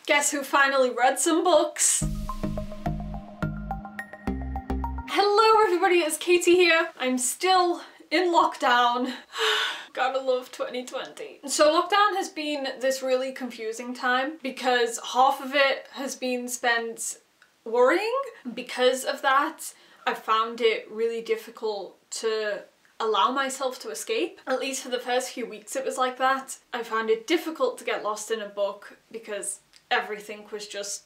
Guess who finally read some books? Hello everybody, it's Katie here. I'm still in lockdown. Gotta love 2020. So lockdown has been this really confusing time because half of it has been spent worrying. Because of that, I found it really difficult to allow myself to escape. At least for the first few weeks it was like that. I found it difficult to get lost in a book because everything was just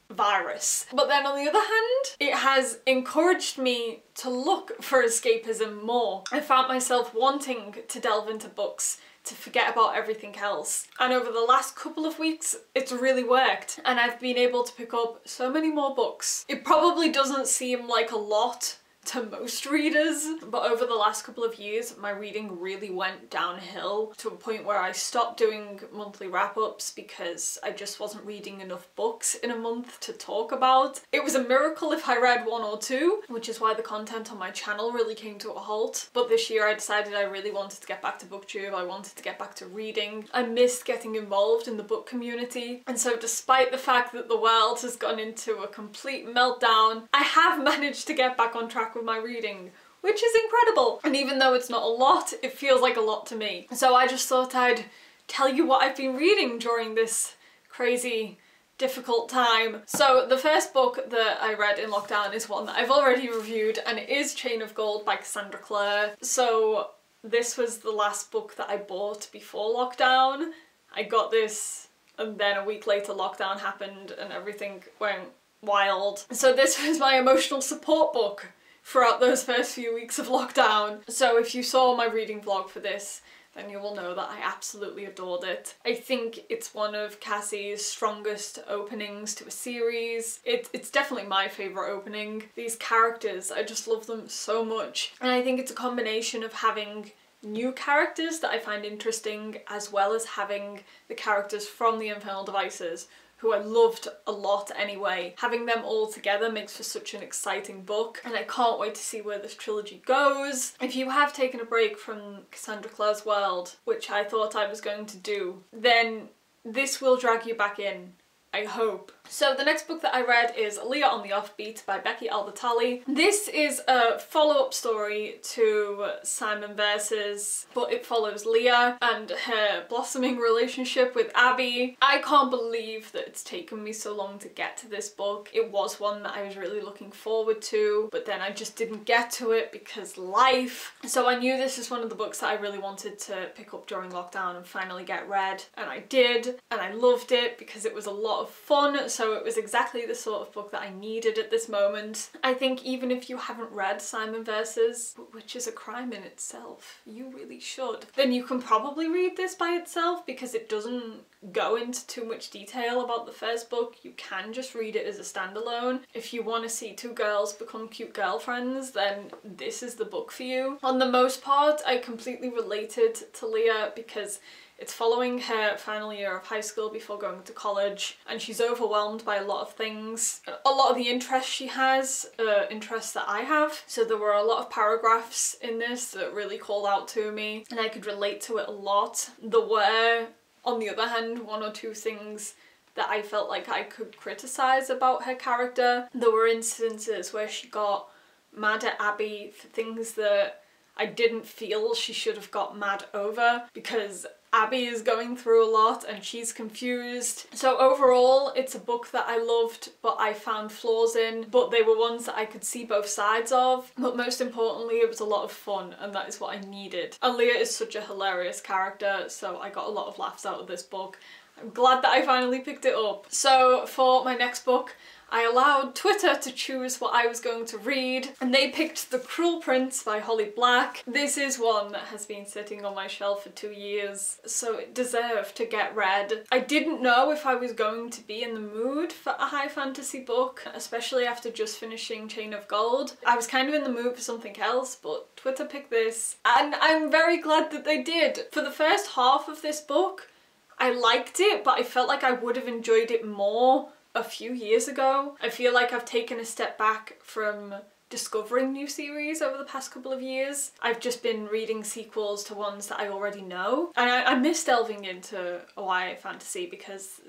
virus. But then on the other hand, it has encouraged me to look for escapism more. I found myself wanting to delve into books to forget about everything else. And over the last couple of weeks, it's really worked. And I've been able to pick up so many more books. It probably doesn't seem like a lot to most readers, but over the last couple of years my reading really went downhill to a point where I stopped doing monthly wrap-ups because I just wasn't reading enough books in a month to talk about. It was a miracle if I read one or two, which is why the content on my channel really came to a halt. But this year I decided I really wanted to get back to booktube. I wanted to get back to reading. I missed getting involved in the book community, and so despite the fact that the world has gone into a complete meltdown, I have managed to get back on track with my reading, which is incredible. And even though it's not a lot, it feels like a lot to me. So I just thought I'd tell you what I've been reading during this crazy, difficult time. So the first book that I read in lockdown is one that I've already reviewed, and it is Chain of Gold by Cassandra Clare. So this was the last book that I bought before lockdown. I got this and then a week later lockdown happened and everything went wild. So this was my emotional support book throughout those first few weeks of lockdown. So if you saw my reading vlog for this, then you will know that I absolutely adored it. I think it's one of Cassie's strongest openings to a series. It's definitely my favourite opening. These characters, I just love them so much. And I think it's a combination of having new characters that I find interesting, as well as having the characters from the Infernal Devices, who I loved a lot anyway. Having them all together makes for such an exciting book, and I can't wait to see where this trilogy goes. If you have taken a break from Cassandra Clare's world, which I thought I was going to do, then this will drag you back in, I hope. So the next book that I read is Leah on the Offbeat by Becky Albertalli. This is a follow-up story to Simon Versus, but it follows Leah and her blossoming relationship with Abby. I can't believe that it's taken me so long to get to this book. It was one that I was really looking forward to, but then I just didn't get to it because life. So I knew this is one of the books that I really wanted to pick up during lockdown and finally get read, and I did, and I loved it because it was a lot of fun. So it was exactly the sort of book that I needed at this moment. I think even if you haven't read Simon Versus, which is a crime in itself, you really should, then you can probably read this by itself because it doesn't go into too much detail about the first book. You can just read it as a standalone. If you want to see two girls become cute girlfriends, then this is the book for you. On the most part, I completely related to Leah because it's following her final year of high school before going to college, and she's overwhelmed by a lot of things. A lot of the interests she has are interests that I have, so there were a lot of paragraphs in this that really called out to me and I could relate to it a lot. There were, on the other hand, one or two things that I felt like I could criticise about her character. There were instances where she got mad at Abby for things that I didn't feel she should have got mad over, because Abby is going through a lot and she's confused. So overall, it's a book that I loved, but I found flaws in, but they were ones that I could see both sides of. But most importantly, it was a lot of fun, and that is what I needed. And Leah is such a hilarious character, so I got a lot of laughs out of this book. I'm glad that I finally picked it up. So for my next book, I allowed Twitter to choose what I was going to read, and they picked The Cruel Prince by Holly Black. This is one that has been sitting on my shelf for 2 years, so it deserved to get read. I didn't know if I was going to be in the mood for a high fantasy book, especially after just finishing Chain of Gold. I was kind of in the mood for something else, but Twitter picked this, and I'm very glad that they did. For the first half of this book, I liked it, but I felt like I would have enjoyed it more a few years ago. I feel like I've taken a step back from discovering new series over the past couple of years. I've just been reading sequels to ones that I already know, and I miss delving into a YA fantasy because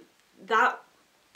that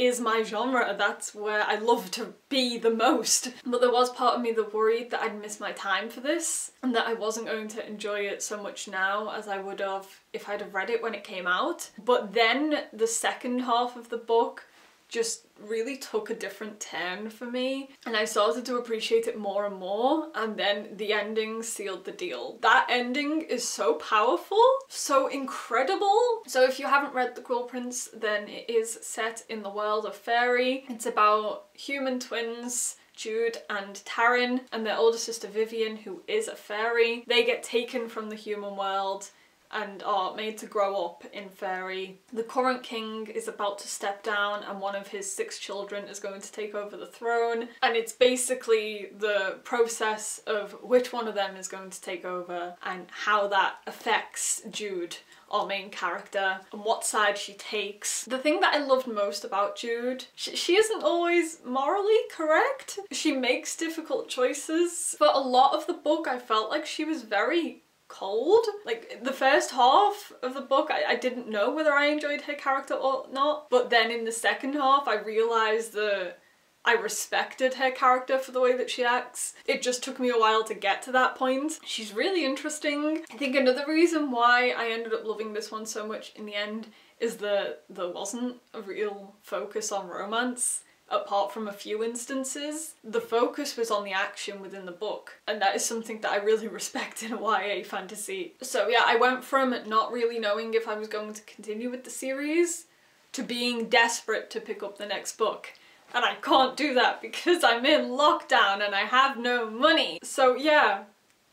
is my genre. That's where I love to be the most. But there was part of me that worried that I'd miss my time for this and that I wasn't going to enjoy it so much now as I would have if I'd have read it when it came out. But then the second half of the book just really took a different turn for me and I started to appreciate it more and more, and then the ending sealed the deal. That ending is so powerful, so incredible. So if you haven't read The Cruel Prince, then it is set in the world of fairy. It's about human twins, Jude and Taryn, and their older sister Vivian, who is a fairy. They get taken from the human world and are made to grow up in fairy. The current king is about to step down and one of his 6 children is going to take over the throne, and it's basically the process of which one of them is going to take over and how that affects Jude, our main character, and what side she takes. The thing that I loved most about Jude, she isn't always morally correct. She makes difficult choices. For a lot of the book I felt like she was very cold. Like the first half of the book I didn't know whether I enjoyed her character or not, but then in the second half I realised that I respected her character for the way that she acts. It just took me a while to get to that point. She's really interesting. I think another reason why I ended up loving this one so much in the end is that there wasn't a real focus on romance. Apart from a few instances, the focus was on the action within the book, and that is something that I really respect in a YA fantasy. So yeah, I went from not really knowing if I was going to continue with the series to being desperate to pick up the next book. And I can't do that because I'm in lockdown and I have no money. So yeah,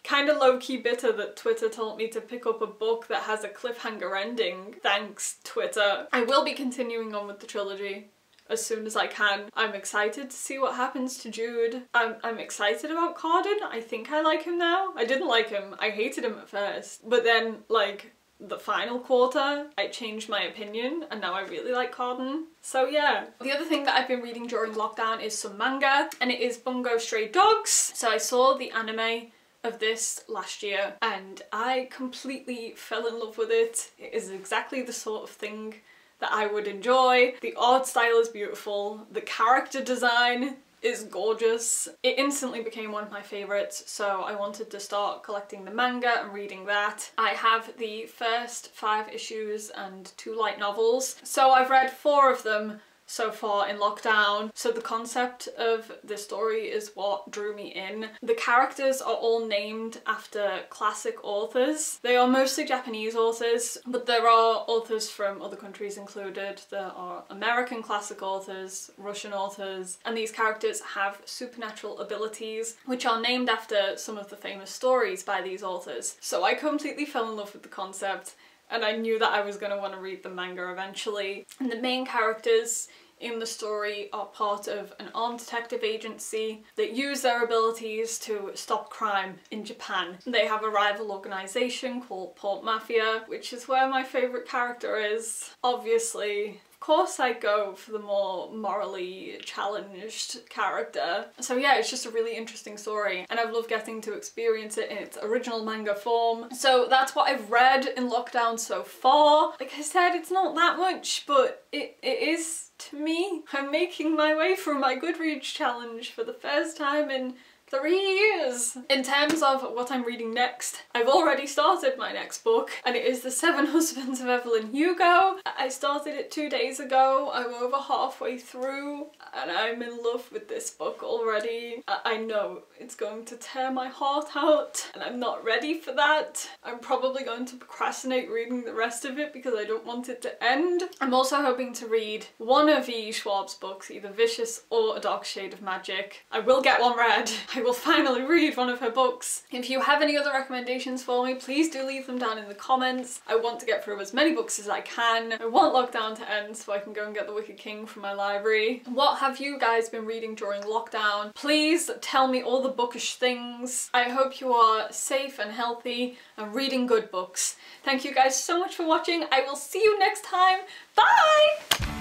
kind of low-key bitter that Twitter told me to pick up a book that has a cliffhanger ending. Thanks, Twitter. I will be continuing on with the trilogy as soon as I can. I'm excited to see what happens to Jude. I'm excited about Carden. I think I like him now. I didn't like him. I hated him at first. But then, like, the final quarter, I changed my opinion and now I really like Carden. So yeah. The other thing that I've been reading during lockdown is some manga, and it is Bungo Stray Dogs. So I saw the anime of this last year and I completely fell in love with it. It is exactly the sort of thing that I would enjoy. The art style is beautiful, the character design is gorgeous. It instantly became one of my favourites, so I wanted to start collecting the manga and reading that. I have the first 5 issues and 2 light novels, so I've read 4 of them so far in lockdown. So the concept of the story is what drew me in. The characters are all named after classic authors. They are mostly Japanese authors, but there are authors from other countries included. There are American classic authors, Russian authors, and these characters have supernatural abilities which are named after some of the famous stories by these authors. So I completely fell in love with the concept, and I knew that I was going to want to read the manga eventually. And the main characters in the story are part of an armed detective agency that use their abilities to stop crime in Japan. They have a rival organisation called Port Mafia, which is where my favourite character is. Obviously, of course I go for the more morally challenged character. So yeah, it's just a really interesting story and I've loved getting to experience it in its original manga form. So that's what I've read in lockdown so far. Like I said, it's not that much, but it is to me. I'm making my way through my Goodreads challenge for the first time in 3 years. In terms of what I'm reading next, I've already started my next book, and it is The 7 Husbands of Evelyn Hugo. I started it 2 days ago. I'm over halfway through and I'm in love with this book already. I know it's going to tear my heart out and I'm not ready for that. I'm probably going to procrastinate reading the rest of it because I don't want it to end. I'm also hoping to read one of E. Schwab's books, either Vicious or A Dark Shade of Magic. I will get one read. I will finally read one of her books. If you have any other recommendations for me, please do leave them down in the comments. I want to get through as many books as I can. I want lockdown to end so I can go and get The Wicked King from my library. What have you guys been reading during lockdown? Please tell me all the bookish things. I hope you are safe and healthy and reading good books. Thank you guys so much for watching. I will see you next time. Bye!